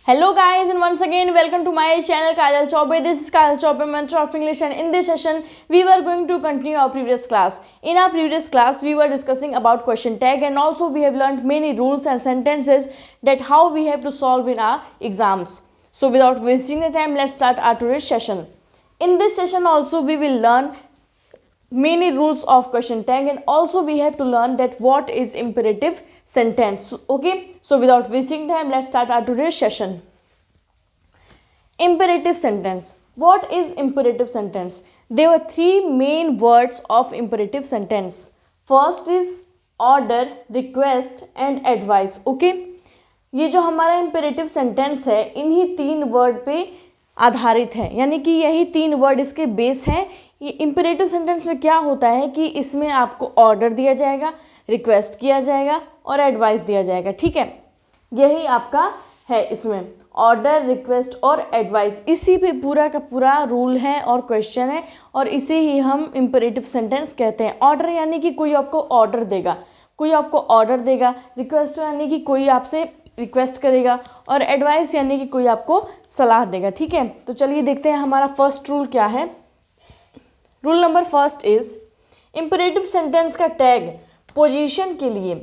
Hello guys, and once again welcome to my channel Kajal Chaube. This is Kajal Chaube, mentor of English, and in this session we were going to continue our previous class. In our previous class we were discussing about question tag, and also we have learned many rules and sentences that how we have to solve in our exams. So without wasting the time, let's start our today's session. In this session also we will learn many rules of question tag, and also we have to learn that what is imperative sentence. Okay, so without wasting time, let's start our today's session. Imperative sentence. What is imperative sentence? There were three main words of imperative sentence. First is order, request and advice. Okay, ये जो हमारा imperative sentence है इन्हीं तीन word पे आधारित है, यानी कि यही तीन वर्ड इसके बेस हैं. ये इम्पेरेटिव सेंटेंस में क्या होता है कि इसमें आपको ऑर्डर दिया जाएगा, रिक्वेस्ट किया जाएगा और एडवाइस दिया जाएगा. ठीक है, यही आपका है इसमें ऑर्डर, रिक्वेस्ट और एडवाइस. इसी पे पूरा का पूरा रूल है और क्वेश्चन है, और इसे ही हम इम्पेरेटिव सेंटेंस कहते हैं. ऑर्डर यानी कि कोई आपको ऑर्डर देगा, कोई आपको ऑर्डर देगा. रिक्वेस्ट यानी कि कोई आपसे रिक्वेस्ट करेगा, और एडवाइस यानी कि कोई आपको सलाह देगा. ठीक है, तो चलिए देखते हैं हमारा फर्स्ट रूल क्या है. Rule number first is imperative sentence का टैग पोजीशन के लिए.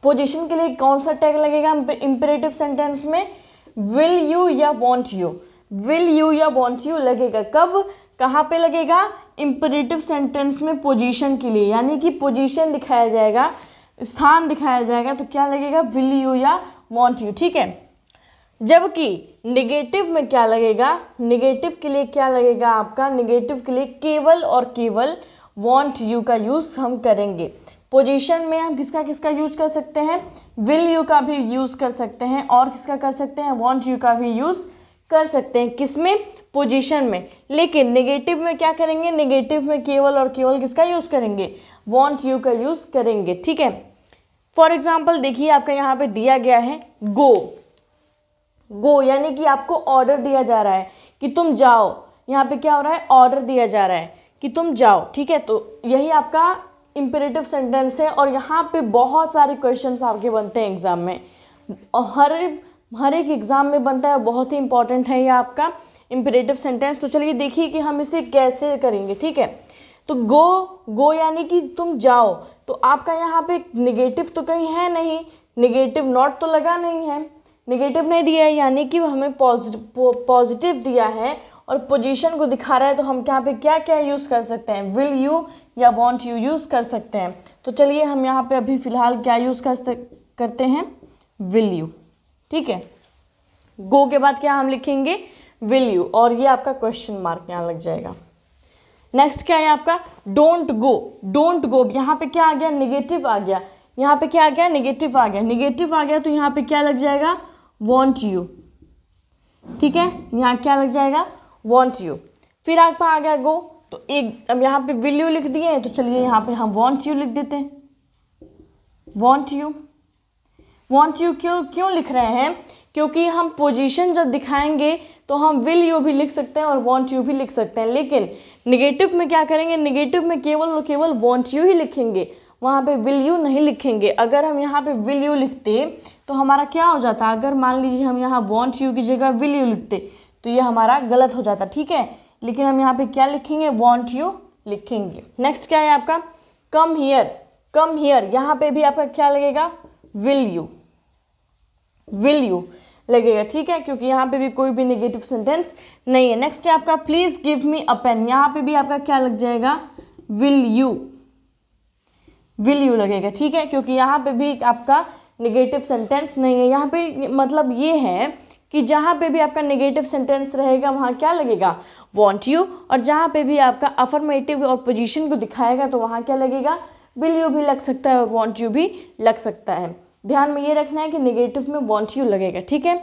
पोजीशन के लिए कौन सा टैग लगेगा इम्पेरेटिव सेंटेंस में? विल यू या वॉन्ट यू. विल यू या वॉन्ट यू लगेगा. कब, कहाँ पे लगेगा? इम्पेरेटिव सेंटेंस में पोजीशन के लिए, यानी कि पोजीशन दिखाया जाएगा, स्थान दिखाया जाएगा, तो क्या लगेगा? विल यू या वॉन्ट यू. ठीक है, जबकि निगेटिव में क्या लगेगा? निगेटिव के लिए क्या लगेगा आपका? निगेटिव के लिए केवल और केवल वॉन्ट यू का यूज़ हम करेंगे. पोजीशन में हम किसका किसका यूज कर सकते हैं? विल यू का भी यूज़ कर सकते हैं, और किसका कर सकते हैं? वॉन्ट यू का भी यूज़ कर सकते हैं. किसमें? पोजीशन में. लेकिन निगेटिव में क्या करेंगे? निगेटिव में केवल और केवल किसका यूज़ करेंगे? वॉन्ट यू का यूज़ करेंगे. ठीक है, फॉर एग्जाम्पल देखिए आपका यहाँ पे दिया गया है गो. गो यानी कि आपको ऑर्डर दिया जा रहा है कि तुम जाओ. यहाँ पे क्या हो रहा है? ऑर्डर दिया जा रहा है कि तुम जाओ. ठीक है, तो यही आपका इम्पेरेटिव सेंटेंस है, और यहाँ पे बहुत सारे क्वेश्चंस आपके बनते हैं एग्जाम में, और हर एक एग्जाम में बनता है. बहुत ही इंपॉर्टेंट है ये आपका इम्पेरेटिव सेंटेंस. तो चलिए देखिए कि हम इसे कैसे करेंगे. ठीक है, तो गो यानी कि तुम जाओ, तो आपका यहाँ पे निगेटिव तो कहीं है नहीं, निगेटिव नॉट तो लगा नहीं है, निगेटिव नहीं दिया है, यानी कि हमें पॉजिटिव दिया है और पोजीशन को दिखा रहा है. तो हम यहाँ पे क्या क्या यूज़ कर सकते हैं? विल यू या वॉन्ट यू यूज़ कर सकते हैं. तो चलिए हम यहाँ पे अभी फ़िलहाल क्या यूज़ करते हैं? Will you. ठीक है, गो के बाद क्या हम लिखेंगे? विल यू, और ये आपका क्वेश्चन मार्क यहाँ लग जाएगा. नेक्स्ट क्या है आपका? Don't go. डोंट गो यहाँ पे क्या आ गया? निगेटिव आ गया. यहाँ पे क्या आ गया? निगेटिव आ गया. निगेटिव आ गया तो यहाँ पे क्या लग जाएगा? Want you. ठीक है, यहाँ क्या लग जाएगा? Want you. फिर आपका आ गया गो, तो एक अब यहाँ पे विल यू लिख दिए हैं, तो चलिए यहाँ पे हम वॉन्ट यू लिख देते हैं. Want you. वॉन्ट यू क्यों लिख रहे हैं? क्योंकि हम पोजीशन जब दिखाएंगे तो हम विल यू भी लिख सकते हैं और वॉन्ट यू भी लिख सकते हैं. लेकिन निगेटिव में क्या करेंगे? निगेटिव में केवल और केवल वॉन्ट यू ही लिखेंगे, वहाँ पे विल यू नहीं लिखेंगे. अगर हम यहाँ पे विल यू लिखते तो हमारा क्या हो जाता? अगर मान लीजिए हम यहाँ वॉन्ट यू की जगह विल यू लिखते तो ये हमारा गलत हो जाता. ठीक है, लेकिन हम यहाँ पे क्या लिखेंगे? वॉन्ट यू लिखेंगे. नेक्स्ट क्या है आपका? Come here. कम हियर यहाँ पे भी आपका क्या लगेगा? Will you. विल यू लगेगा. ठीक है, क्योंकि यहाँ पे भी कोई भी नेगेटिव सेंटेंस नहीं है. नेक्स्ट है आपका please give me a pen. यहाँ पे भी आपका क्या लग जाएगा? Will you. विल यू लगेगा. ठीक है, क्योंकि यहाँ पे भी आपका नेगेटिव सेंटेंस नहीं है. यहाँ पे मतलब ये है कि जहाँ पे भी आपका नेगेटिव सेंटेंस रहेगा वहाँ क्या लगेगा? Want you. और जहाँ पे भी आपका अफर्मेटिव और पोजीशन को दिखाएगा तो वहाँ क्या लगेगा? विल यू भी लग सकता है और वॉन्ट यू भी लग सकता है. ध्यान में ये रखना है कि नेगेटिव में वॉन्ट यू लगेगा. ठीक है,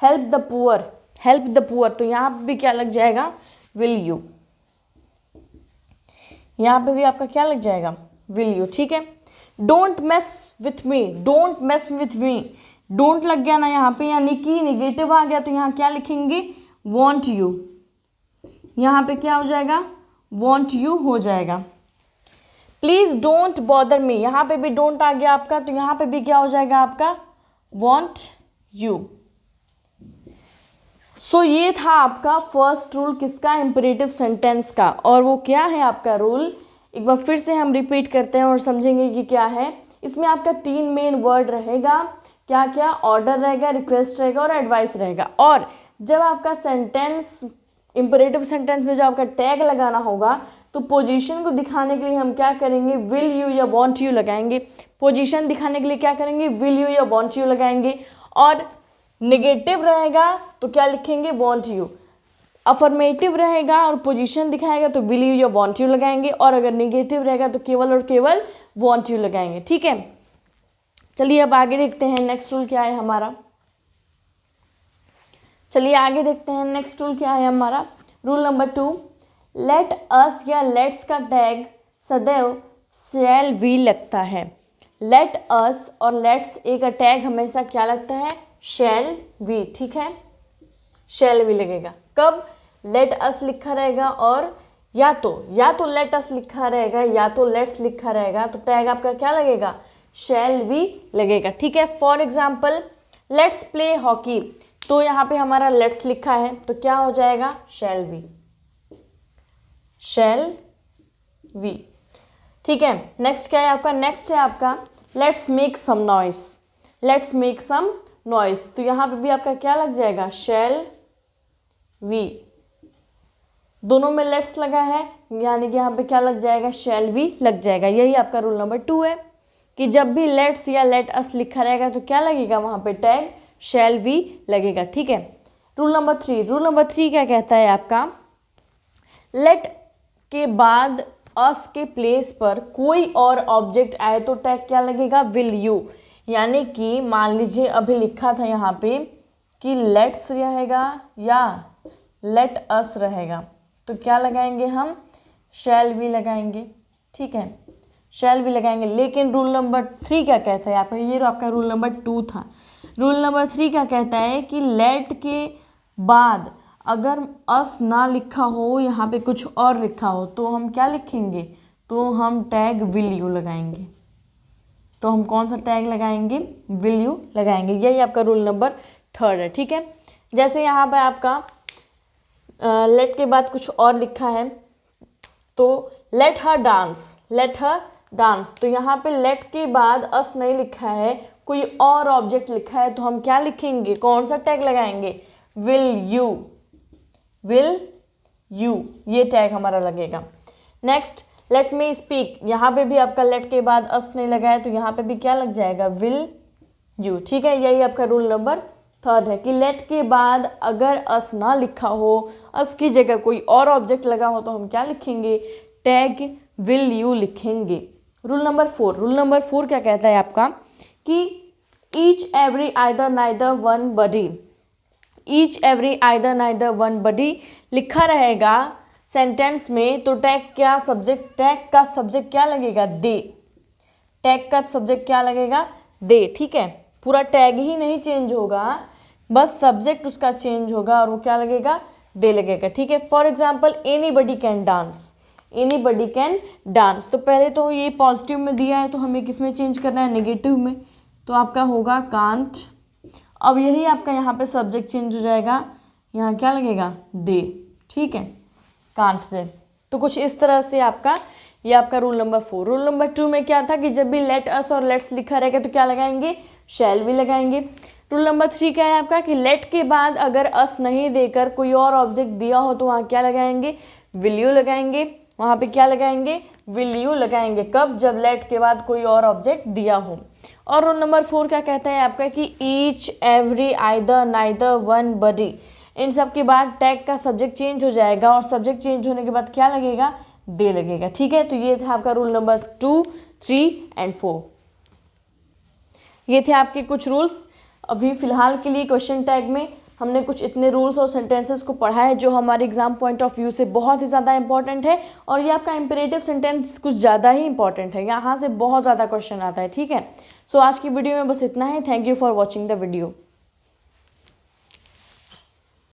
help the poor. Help the poor, तो यहाँ पे भी क्या लग जाएगा? Will you. यहाँ पे भी आपका क्या लग जाएगा? Will you. ठीक है, don't mess with me. Don't mess with me. Don't लग गया ना यहाँ पे, यानी कि निगेटिव आ गया, तो यहाँ क्या लिखेंगे? Want you. यहाँ पे क्या हो जाएगा? वॉन्ट यू हो जाएगा. Please don't bother me. यहाँ पे भी डोंट आ गया आपका, तो यहाँ पे भी क्या हो जाएगा आपका? Want you. सो ये था आपका फर्स्ट रूल किसका, इम्परेटिव सेंटेंस का। और वो क्या है आपका रूल, एक बार फिर से हम रिपीट करते हैं और समझेंगे कि क्या है। इसमें आपका 3 मेन वर्ड रहेगा, क्या क्या, ऑर्डर रहेगा, रिक्वेस्ट रहेगा और एडवाइस रहेगा। और जब आपका सेंटेंस, इम्परेटिव सेंटेंस में जब आपका टैग लगाना होगा तो पोजीशन को दिखाने के लिए हम क्या करेंगे, विल यू या वॉन्ट यू लगाएंगे। पोजीशन दिखाने के लिए क्या करेंगे, विल यू या वॉन्ट यू लगाएंगे। और नेगेटिव रहेगा तो क्या लिखेंगे, वॉन्ट यू। अफर्मेटिव रहेगा और पोजीशन दिखाएगा तो विल यू या वॉन्ट यू लगाएंगे। और अगर नेगेटिव रहेगा तो केवल और केवल वॉन्ट यू लगाएंगे। ठीक है, चलिए अब आगे देखते हैं नेक्स्ट रूल क्या है हमारा। चलिए आगे देखते हैं नेक्स्ट रूल क्या है हमारा। रूल नंबर 2, लेट अस या लेट्स का टैग सदैव शैल वी लगता है। लेट अस और लेट्स ए का टैग हमेशा क्या लगता है, शैल वी। ठीक है, शैल वी लगेगा। कब, लेट अस लिखा रहेगा और या तो लेट अस लिखा रहेगा या तो लेट्स लिखा रहेगा तो टैग आपका क्या लगेगा, शैल वी लगेगा। ठीक है, for example let's play hockey, तो यहाँ पे हमारा लेट्स लिखा है तो क्या हो जाएगा, शैल वी, शैल वी। ठीक है, नेक्स्ट क्या है आपका, नेक्स्ट है आपका let's make some noise. Let's make some noise, तो यहाँ पे भी आपका क्या लग जाएगा, शैल वी। दोनों में लेट्स लगा है यानी कि यहाँ पे क्या लग जाएगा, शैल वी लग जाएगा। यही आपका रूल नंबर 2 है कि जब भी लेट्स या लेट अस लिखा रहेगा तो क्या लगेगा, वहाँ पे टैग शैल वी लगेगा। ठीक है, रूल नंबर 3, रूल नंबर 3 क्या कहता है आपका, लेट के बाद अस के प्लेस पर कोई और ऑब्जेक्ट आए तो टैग क्या लगेगा, विल यू। यानी कि मान लीजिए अभी लिखा था यहाँ पे कि लेट्स रहेगा या लेट अस रहेगा तो क्या लगाएंगे हम, शैल वी लगाएंगे। ठीक है, शैल वी लगाएंगे। लेकिन रूल नंबर 3 क्या कहता है आपका, ये आपका रूल नंबर 2 था। रूल नंबर 3 क्या कहता है कि लेट के बाद अगर अस ना लिखा हो, यहाँ पे कुछ और लिखा हो तो हम क्या लिखेंगे, तो हम टैग विल यू लगाएंगे। तो हम कौन सा टैग लगाएंगे, विल यू लगाएंगे। यही आपका रूल नंबर 3 है। ठीक है, जैसे यहाँ पे आपका लेट के बाद कुछ और लिखा है तो let her dance, let her dance, तो यहाँ पे लेट के बाद अस नहीं लिखा है, कोई और ऑब्जेक्ट लिखा है तो हम क्या लिखेंगे, कौन सा टैग लगाएंगे, विल यू, विल यू, ये टैग हमारा लगेगा। नेक्स्ट लेट मी स्पीक, यहाँ पे भी आपका लेट के बाद अस नहीं लगा है तो यहाँ पे भी क्या लग जाएगा, विल यू। ठीक है, यही आपका रूल नंबर 3 है कि लेट के बाद अगर अस ना लिखा हो, अस की जगह कोई और ऑब्जेक्ट लगा हो तो हम क्या लिखेंगे, टैग विल यू लिखेंगे। रूल नंबर 4, रूल नंबर 4 क्या कहता है आपका कि each every either neither one body, each every either neither one body लिखा रहेगा सेंटेंस में तो टैग क्या, सब्जेक्ट, टैग का सब्जेक्ट क्या लगेगा, दे। टैग का सब्जेक्ट क्या लगेगा, दे। ठीक है, पूरा टैग ही नहीं चेंज होगा, बस सब्जेक्ट उसका चेंज होगा और वो क्या लगेगा, दे लगेगा। ठीक है, for example anybody can dance, anybody can dance, तो पहले तो ये पॉजिटिव में दिया है तो हमें किस में चेंज करना है, नेगेटिव में, तो आपका होगा कांट। अब यही आपका यहाँ पे सब्जेक्ट चेंज हो जाएगा, यहाँ क्या लगेगा, दे। ठीक है, कांट दे। तो कुछ इस तरह से आपका ये आपका रूल नंबर 4। रूल नंबर 2 में क्या था कि जब भी लेट अस और लेट्स लिखा रहेगा तो क्या लगाएंगे, शैल भी लगाएंगे। रूल नंबर 3 क्या है आपका कि लेट के बाद अगर अस नहीं देकर कोई और ऑब्जेक्ट दिया हो तो वहाँ क्या लगाएंगे, विल यू लगाएंगे। वहाँ पे क्या लगाएंगे, विल यू लगाएंगे। कब, जब लेट के बाद कोई और ऑब्जेक्ट दिया हो। और रूल नंबर 4 क्या कहता है आपका कि each every either neither one body, इन सब के बाद टैग का सब्जेक्ट चेंज हो जाएगा और सब्जेक्ट चेंज होने के बाद क्या लगेगा, दे लगेगा। ठीक है, तो ये था आपका रूल नंबर 2, 3 एंड 4। ये थे आपके कुछ रूल्स। अभी फिलहाल के लिए क्वेश्चन टैग में हमने कुछ इतने रूल्स और सेंटेंसेस को पढ़ा है जो हमारे एग्जाम पॉइंट ऑफ व्यू से बहुत ही ज़्यादा इंपॉर्टेंट है। और ये आपका इंपेरेटिव सेंटेंस कुछ ज़्यादा ही इंपॉर्टेंट है, यहाँ से बहुत ज़्यादा क्वेश्चन आता है। ठीक है, सो आज की वीडियो में बस इतना है। Thank you for watching the video.